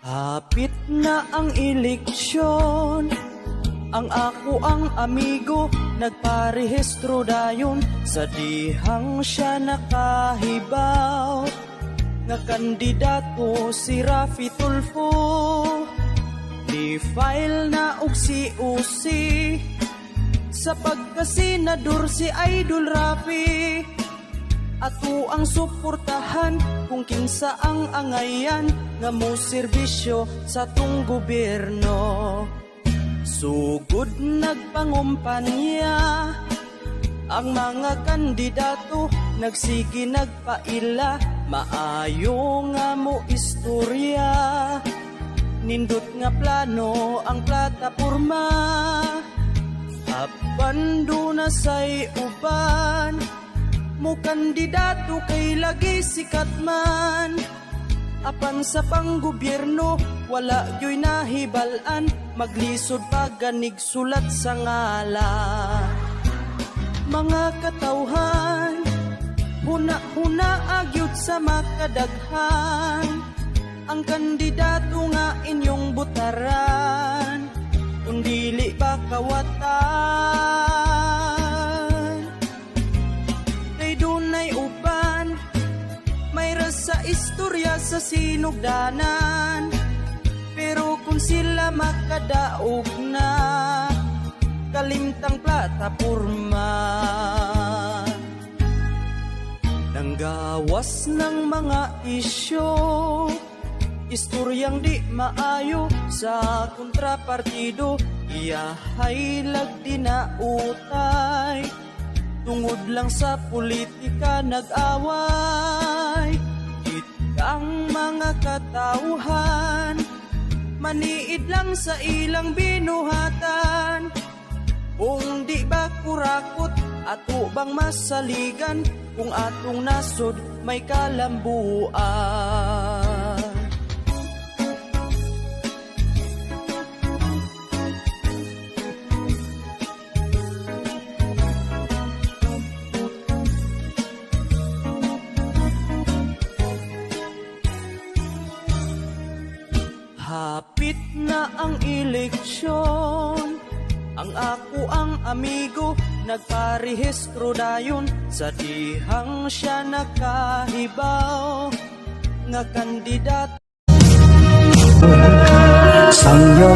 Hapit na ang eleksyon, ang ako ang amigo, nagparehistro dayon sa dihang siya nakahibaw. Nga kandidato si Raffy Tulfo, di file na og si sa pagkasenador si Idol Raffy. Ato ang suportahan kung kinsa ang angayan nga mo serbisyo sa tung gobyerno. Sugod nagpangumpanya ang mga kandidato, nagsigi nagpaila, maayo nga mo istorya. Nindot nga plano ang plataporma, abando na say uban. Mo kandidato kay lagi sikat man, apan sa panggobyerno wala gyoy nahibalan, maglisod paganig sulat sa ngalan. Mga katawhan, huna-huna agyot sa makadaghan, ang kandidato nga inyong butaran, kung dili ba kawatan. Dunay uban, mayra sa istorya sa sinugdanan, pero kung sila makadaog na, kalimtang plataporma. Nanggawas ng mga isyo, istoryang di maayo sa kontrapartido, iyahay lagdi na utay. Tungod lang sa politika nag-away, kitang mga katauhan, maniid lang sa ilang binuhatan. Kung di ba kurakot, ato bang masaligan, kung atong nasod may kalambuan. Hapit na ang eleksyon, ang ako ang amigo, nagparehistro dayon sa dihang siya nakahibaw. Nga kandidato Sang yaw